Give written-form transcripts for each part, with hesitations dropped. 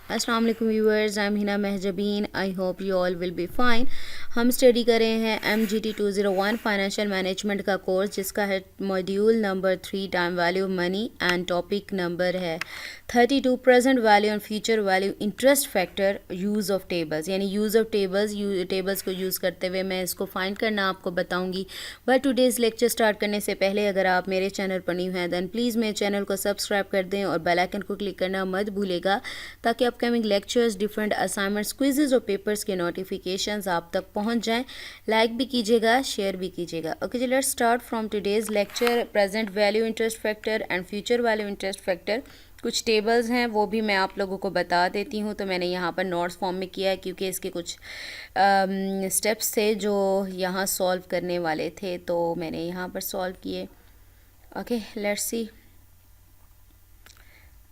अस्सलाम वालेकुम viewers, I am Hina Mahjabeen. I hope you all will be fine. हम study कर रहे हैं MGT 201 फाइनेंशियल मैनेजमेंट का कोर्स, जिसका है module number 3 time value money and topic number है 32 present value and future value interest factor use of tables. यानी use of tables को यूज़ करते हुए मैं इसको फाइंड करना आपको बताऊंगी। बट टुडेज़ लेक्चर स्टार्ट करने से पहले अगर आप मेरे चैनल पर न्यू हैं दैन प्लीज़ मेरे चैनल को सब्सक्राइब कर दें और बेल आइकन को क्लिक करना मत भूलेगा, ताकि upcoming lectures, different assignments, quizzes और पेपर्स के नोटिफिकेशंस आप तक पहुंच जाएं। लाइक भी कीजिएगा, शेयर भी कीजिएगा। ओके जी, let's start from today's lecture. Present value interest factor and future value interest factor. कुछ टेबल्स हैं वो भी मैं आप लोगों को बता देती हूँ। तो मैंने यहाँ पर नोट्स फॉर्म में किया है, क्योंकि इसके कुछ स्टेप्स थे जो यहाँ सॉल्व करने वाले थे, तो मैंने यहाँ पर सॉल्व किए। Okay, let's see.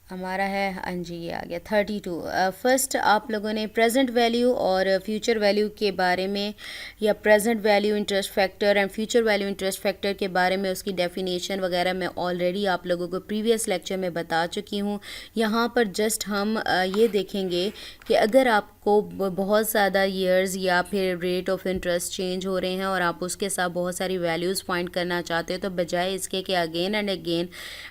हमारा है, हाँ जी, ये आ गया 32। फर्स्ट आप लोगों ने प्रेजेंट वैल्यू और फ्यूचर वैल्यू के बारे में, या present value interest factor and future value interest factor के बारे में उसकी डेफिनेशन वगैरह मैं ऑलरेडी आप लोगों को प्रीवियस लेक्चर में बता चुकी हूँ। यहाँ पर जस्ट हम ये देखेंगे कि अगर आपको बहुत ज़्यादा ईयर्स या फिर रेट ऑफ इंटरेस्ट चेंज हो रहे हैं और आप उसके साथ बहुत सारी वैल्यूज़ फाइंड करना चाहते हो, तो बजाय इसके कि अगेन एंड अगेन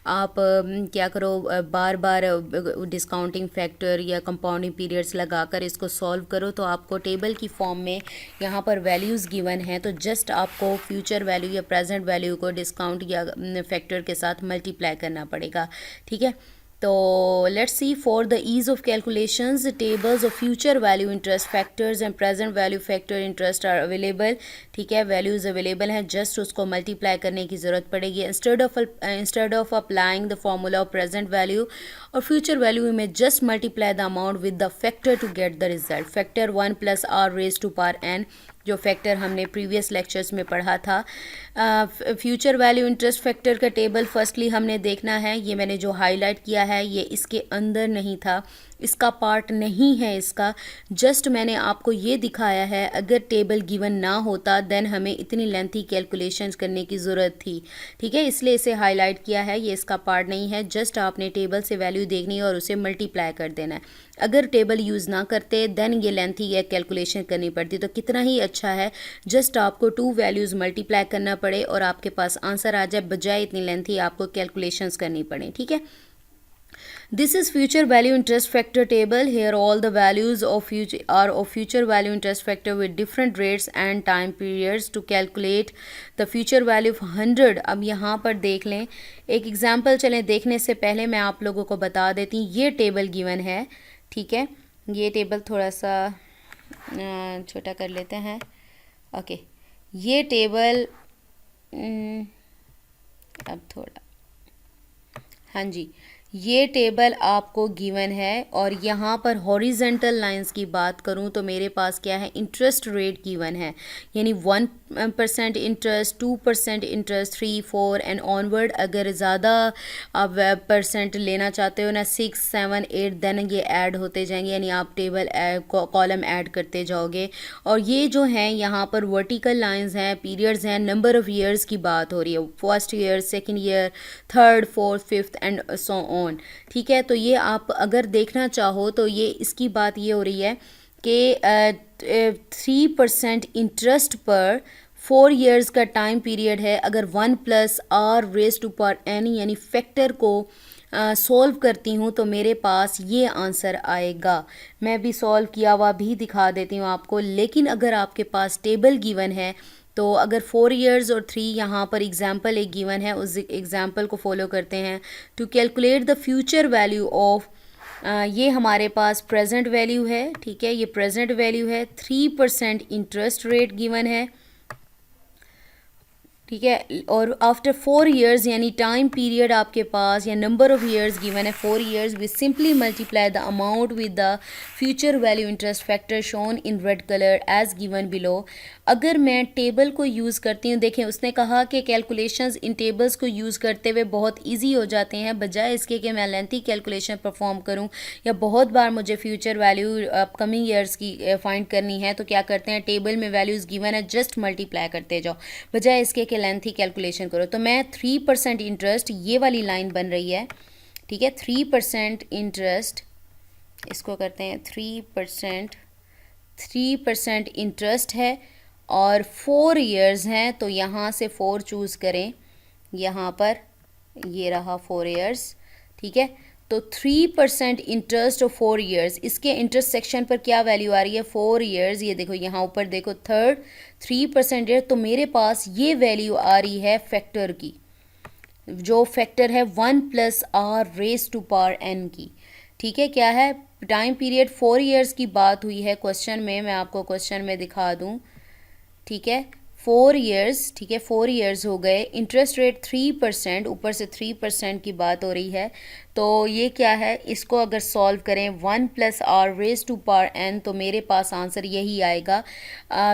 आप क्या करो, बार बार डिस्काउंटिंग फैक्टर या कंपाउंडिंग पीरियड्स लगाकर इसको सॉल्व करो, तो आपको टेबल की फॉर्म में यहाँ पर वैल्यूज़ गिवन हैं, तो जस्ट आपको फ्यूचर वैल्यू या प्रेजेंट वैल्यू को डिस्काउंट या फैक्टर के साथ मल्टीप्लाई करना पड़ेगा। ठीक है, तो let's see. For the ease of calculations, tables of future value interest factors and present value factor interest are available. ठीक है, वैल्यूज़ अवेलेबल हैं, जस्ट उसको मल्टीप्लाई करने की ज़रूरत पड़ेगी। Instead of applying the formula of present value और future value में just multiply the amount with the factor to get the result. Factor 1 + r raise to power n, जो factor हमने प्रीवियस लेक्चर्स में पढ़ा था। फ्यूचर वैल्यू इंटरेस्ट फैक्टर का table firstly हमने देखना है। ये मैंने जो हाईलाइट किया है ये इसके अंदर नहीं था, इसका पार्ट नहीं है इसका, जस्ट मैंने आपको ये दिखाया है। अगर टेबल गिवन ना होता देन हमें इतनी लेंथी कैलकुलेशंस करने की ज़रूरत थी। ठीक है, इसलिए इसे हाईलाइट किया है, ये इसका पार्ट नहीं है। जस्ट आपने टेबल से वैल्यू देखनी है और उसे मल्टीप्लाई कर देना है। अगर टेबल यूज़ ना करते देन ये लेंथी या कैलकुलेशन करनी पड़ती, तो कितना ही अच्छा है जस्ट आपको 2 वैल्यूज़ मल्टीप्लाई करना पड़े और आपके पास आंसर आ जाए, बजाय इतनी लेंथी आपको कैलकुलेशंस करनी पड़े। ठीक है, this is future value interest factor table. Here all the values of future value interest factor with different rates and time periods to calculate the future value of 100. अब यहाँ पर देख लें एक एग्जाम्पल। चलें देखने से पहले मैं आप लोगों को बता देती हूँ, ये टेबल गिवन है। ठीक है, ये टेबल थोड़ा सा छोटा कर लेते हैं। ओके, ये टेबल अब थोड़ा, हाँ जी, ये टेबल आपको गिवन है। और यहाँ पर हॉरिजेंटल लाइंस की बात करूँ तो मेरे पास क्या है, इंटरेस्ट रेट गिवन है। यानी 1% इंटरेस्ट, 2% इंटरेस्ट, 3, 4 एंड ऑनवर्ड। अगर ज़्यादा आप परसेंट लेना चाहते हो ना, 6, 7, 8, देन ये ऐड होते जाएंगे, यानी आप टेबल कॉलम ऐड करते जाओगे। और ये जो हैं यहाँ पर वर्टिकल लाइंस हैं, पीरियड्स हैं, नंबर ऑफ़ ईयर्स की बात हो रही है, first year, second year, third, fourth, fifth and so on. ठीक है, तो ये आप अगर देखना चाहो तो ये इसकी बात ये हो रही है कि 3% इंटरेस्ट पर 4 ईयर्स का टाइम पीरियड है। अगर 1 + r raise to power n यानी फैक्टर को सॉल्व करती हूँ तो मेरे पास ये आंसर आएगा। मैं भी सॉल्व किया हुआ भी दिखा देती हूँ आपको। लेकिन अगर आपके पास टेबल गिवन है, तो अगर 4 ईयर्स और 3 यहाँ पर एग्जाम्पल एक गिवन है, उस एग्जाम्पल को फॉलो करते हैं। To calculate the future value of, ये हमारे पास प्रेजेंट वैल्यू है। ठीक है, ये प्रेजेंट वैल्यू है। 3% इंटरेस्ट रेट गिवन है। ठीक है, और आफ्टर 4 ईयर्स यानी टाइम पीरियड आपके पास या नंबर ऑफ ईयर्स गिवन है 4 years, we simply multiply the amount with the future value interest factor shown in red colour as given below. अगर मैं टेबल को यूज़ करती हूँ, देखें उसने कहा कि कैलकुलेशंस इन टेबल्स को यूज़ करते हुए बहुत ईजी हो जाते हैं, बजाय इसके कि मैं लेंथी कैलकुलेशन परफॉर्म करूँ या बहुत बार मुझे फ्यूचर वैल्यू अपकमिंग ईयर्स की फाइंड करनी है। तो क्या करते हैं, टेबल में वैल्यूज़ गिवन है, जस्ट मल्टीप्लाई करते जाओ, बजाय इसके कि लेंथी कैलकुलेशन करो। तो मैं 3% इंटरेस्ट, ये वाली लाइन बन रही है। ठीक है, 3% इंटरेस्ट इसको करते हैं 3%, 3% इंटरेस्ट है और 4 इयर्स हैं, तो यहाँ से 4 चूज़ करें, यहाँ पर ये रहा 4 इयर्स, ठीक है। तो 3% इंटरेस्ट और 4 इयर्स, इसके इंटरेस्ट सेक्शन पर क्या वैल्यू आ रही है, 4 इयर्स, ये देखो यहाँ ऊपर देखो थर्ड 3% है, तो मेरे पास ये वैल्यू आ रही है फैक्टर की, जो फैक्टर है 1+r⁴n की, ठीक है। क्या है, टाइम पीरियड 4 इयर्स की बात हुई है क्वेश्चन में, मैं आपको क्वेश्चन में दिखा दूँ, ठीक है। 4 इयर्स, ठीक है, 4 इयर्स हो गए, इंटरेस्ट रेट 3%, ऊपर से 3% की बात हो रही है, तो ये क्या है, इसको अगर सॉल्व करें 1+r⁴n, तो मेरे पास आंसर यही आएगा।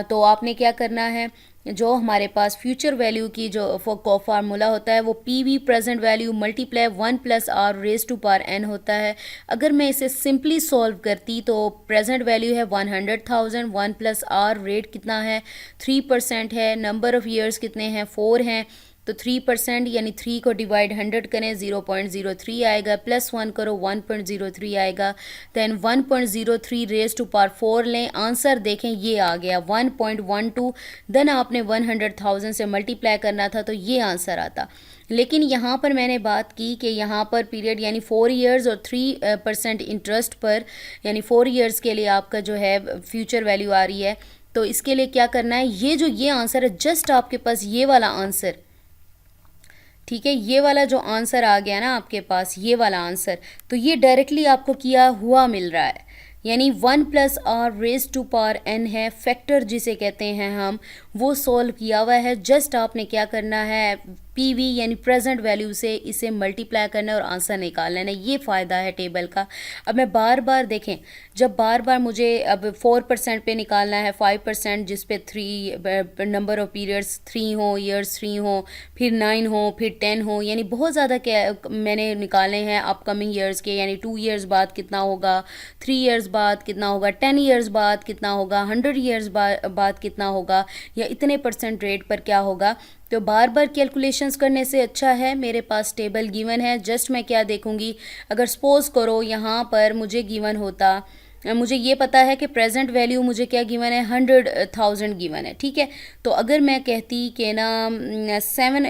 तो आपने क्या करना है, जो हमारे पास फ्यूचर वैल्यू की जो फार्मूला होता है वो PV present value multiply 1+r⁴n होता है। अगर मैं इसे सिंपली सॉल्व करती तो प्रेजेंट वैल्यू है 100,000, 1+r रेट कितना है 3% है, नंबर ऑफ़ ईयर्स कितने हैं 4 हैं, तो 3% यानी 3 को डिवाइड 100 करें 0.03 आएगा, +1 करो 1.03 आएगा, देन 1.03⁴ लें, आंसर देखें ये आ गया 1.12, देन आपने 100,000 से मल्टीप्लाई करना था तो ये आंसर आता। लेकिन यहाँ पर मैंने बात की कि यहाँ पर पीरियड यानी 4 इयर्स और 3% इंटरेस्ट पर, यानी 4 इयर्स के लिए आपका जो है फ्यूचर वैल्यू आ रही है, तो इसके लिए क्या करना है, ये आंसर है, जस्ट आपके पास ये वाला आंसर, ठीक है, ये वाला जो आंसर आ गया ना आपके पास, ये वाला आंसर, तो ये डायरेक्टली आपको किया हुआ मिल रहा है, यानी 1+r⁴n है फैक्टर जिसे कहते हैं हम, वो सॉल्व किया हुआ है। जस्ट आपने क्या करना है, PV यानी प्रेजेंट वैल्यू से इसे मल्टीप्लाई करना है और आंसर निकाल लेना है, ये फ़ायदा है टेबल का। अब मैं बार बार देखें, जब बार बार मुझे अब 4% पे निकालना है, 5% जिस पे 3 नंबर ऑफ पीरियड्स 3 हो, ईयर्स 3 हो, फिर 9 हो, फिर 10 हो, यानी बहुत ज़्यादा क्या मैंने निकाले हैं अपकमिंग ईयर्स के, यानी 2 ईयर्स बाद कितना होगा, 3 ईयर्स बाद कितना होगा, 10 ईयर्स बाद कितना होगा, 100 ईयर्स बाद कितना होगा, या इतने % रेट पर क्या होगा। तो बार बार कैलकुलेशंस करने से अच्छा है मेरे पास टेबल गिवन है, जस्ट मैं क्या देखूंगी, अगर सपोज करो यहाँ पर मुझे गिवन होता, मुझे ये पता है कि प्रेजेंट वैल्यू मुझे क्या गिवन है 100,000 गिवन है, ठीक है। तो अगर मैं कहती कि ना 7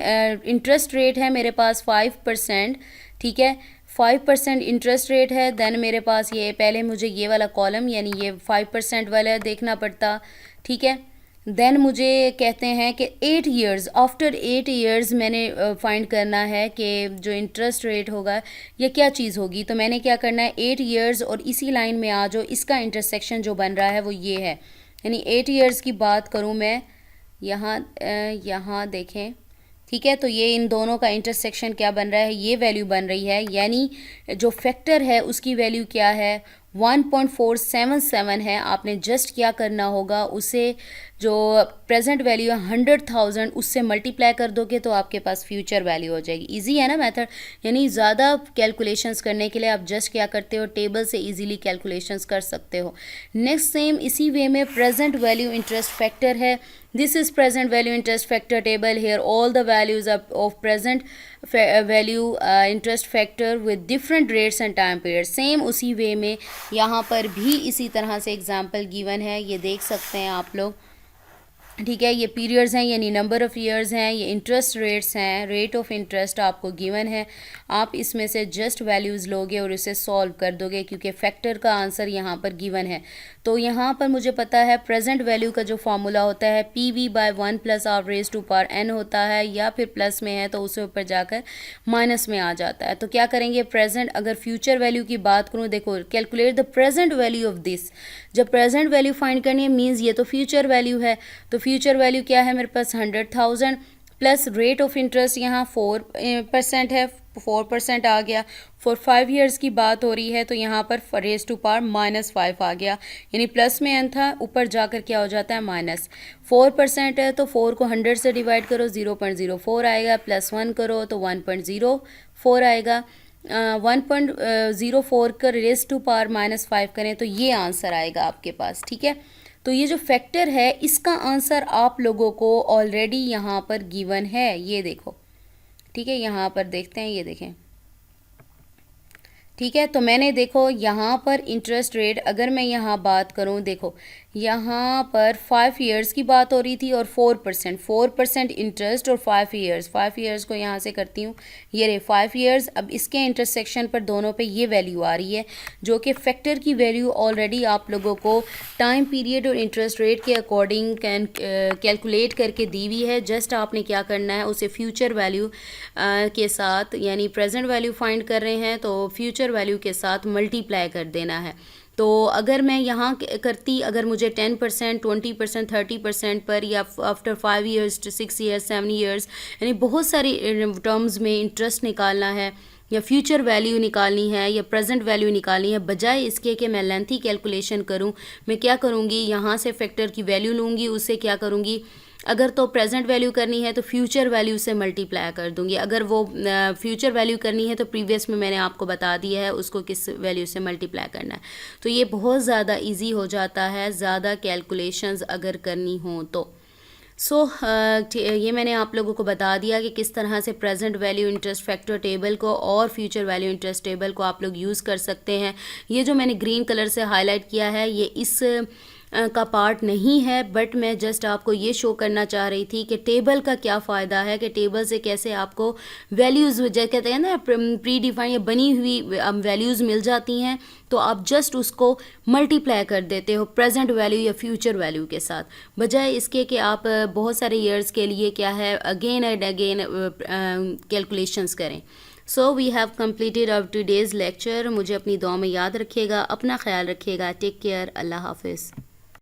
इंटरेस्ट रेट है मेरे पास 5%, ठीक है, 5% इंटरेस्ट रेट है, देन मेरे पास ये पहले मुझे ये वाला कॉलम यानी ये 5% वाला देखना पड़ता, ठीक है। देन मुझे कहते हैं कि 8 इयर्स, आफ्टर 8 इयर्स मैंने फाइंड करना है कि जो इंटरेस्ट रेट होगा या क्या चीज़ होगी, तो मैंने क्या करना है 8 इयर्स और इसी लाइन में आ जाओ, इसका इंटरसेक्शन जो बन रहा है वो ये है, यानी 8 इयर्स की बात करूँ मैं, यहाँ देखें, ठीक है, तो ये इन दोनों का इंटरसेक्शन क्या बन रहा है, ये वैल्यू बन रही है, यानी जो फैक्टर है उसकी वैल्यू क्या है 1.477 है। आपने जस्ट क्या करना होगा, उसे जो प्रेजेंट वैल्यू है 100,000 उससे मल्टीप्लाई कर दोगे तो आपके पास फ्यूचर वैल्यू हो जाएगी। इजी है ना मेथड, यानी ज़्यादा कैलकुलेशंस करने के लिए आप जस्ट क्या करते हो, टेबल से इजीली कैलकुलेशंस कर सकते हो। नेक्स्ट सेम इसी वे में प्रेजेंट वैल्यू इंटरेस्ट फैक्टर है, this is present value interest factor table, here all the values of present value interest factor with different rates and time period, same उसी वे में यहाँ पर भी इसी तरह से एग्जाम्पल गिवन है, ये देख सकते हैं आप लोग, ठीक है। ये पीरियड्स हैं यानी नंबर ऑफ़ ईयर्स हैं, ये इंटरेस्ट रेट्स हैं, रेट ऑफ इंटरेस्ट आपको गिवन है, आप इसमें से जस्ट वैल्यूज़ लोगे और इसे सॉल्व कर दोगे क्योंकि फैक्टर का आंसर यहाँ पर गिवन है। तो यहाँ पर मुझे पता है प्रेजेंट वैल्यू का जो फार्मूला होता है PV/1+r⁴n होता है, या फिर प्लस में है तो उसे ऊपर जाकर माइनस में आ जाता है। तो क्या करेंगे, प्रेजेंट अगर फ्यूचर वैल्यू की बात करूँ, देखो calculate the present value of this, जब प्रेजेंट वैल्यू फाइंड करनी है मीन्स ये तो फ्यूचर वैल्यू है, तो फ्यूचर वैल्यू क्या है मेरे पास 100,000 प्लस रेट ऑफ इंटरेस्ट यहाँ 4% है, 4% आ गया, फॉर 5 इयर्स की बात हो रही है तो यहाँ पर (-5) आ गया, यानी प्लस में n था, ऊपर जाकर क्या हो जाता है माइनस। 4% है तो 4 को 100 से डिवाइड करो 0.04 आएगा, +1 करो तो 1.04 आएगा, 1.04 का (-5) करें तो ये आंसर आएगा आपके पास, ठीक है। तो ये जो फैक्टर है इसका आंसर आप लोगों को ऑलरेडी यहाँ पर गिवन है, ये देखो, ठीक है, यहाँ पर देखते हैं, ये देखें, ठीक है। तो मैंने देखो यहाँ पर इंटरेस्ट रेट, अगर मैं यहाँ बात करूँ, देखो यहाँ पर 5 इयर्स की बात हो रही थी और 4% इंटरेस्ट और 5 इयर्स को यहाँ से करती हूँ, ये रहे 5 इयर्स। अब इसके इंटरसेक्शन पर दोनों पे ये वैल्यू आ रही है जो कि फैक्टर की वैल्यू ऑलरेडी आप लोगों को टाइम पीरियड और इंटरेस्ट रेट के अकॉर्डिंग कैलकुलेट करके दी हुई है। जस्ट आपने क्या करना है, उसे फ्यूचर वैल्यू के साथ, यानी प्रेजेंट वैल्यू फाइंड कर रहे हैं तो फ्यूचर वैल्यू के साथ मल्टीप्लाई कर देना है। तो अगर मैं यहाँ करती, अगर मुझे 10%, 20%, 30% पर, या आफ्टर 5 इयर्स, 6 इयर्स, 7 इयर्स, यानी बहुत सारी टर्म्स में इंटरेस्ट निकालना है या फ्यूचर वैल्यू निकालनी है या प्रेजेंट वैल्यू निकालनी है, बजाय इसके कि मैं लेंथी कैलकुलेशन करूँ, मैं क्या करूँगी, यहाँ से फैक्टर की वैल्यू लूँगी, उससे क्या करूँगी, अगर तो प्रेजेंट वैल्यू करनी है तो फ्यूचर वैल्यू से मल्टीप्लाई कर दूंगी। अगर वो फ्यूचर वैल्यू करनी है तो प्रीवियस में मैंने आपको बता दिया है उसको किस वैल्यू से मल्टीप्लाई करना है। तो ये बहुत ज़्यादा इजी हो जाता है ज़्यादा कैलकुलेशंस अगर करनी हो तो। ये मैंने आप लोगों को बता दिया कि किस तरह से present value interest factor table को और फ्यूचर वैल्यू इंटरेस्ट टेबल को आप लोग यूज़ कर सकते हैं। ये जो मैंने ग्रीन कलर से हाईलाइट किया है ये इस का पार्ट नहीं है, बट मैं जस्ट आपको ये शो करना चाह रही थी कि टेबल का क्या फ़ायदा है, कि टेबल से कैसे आपको वैल्यूज़ जैसे कहते हैं ना प्री डिफाइन या बनी हुई वैल्यूज़ मिल जाती हैं, तो आप जस्ट उसको मल्टीप्लाई कर देते हो प्रेजेंट वैल्यू या फ्यूचर वैल्यू के साथ, बजाय इसके कि आप बहुत सारे ईयर्स के लिए क्या है अगेन एंड अगेन कैलकुलेशंस करें। So we have completed our today's lecture. मुझे अपनी दुआ में याद रखिएगा, अपना ख्याल रखिएगा। टेक केयर, अल्लाह हाफिज़।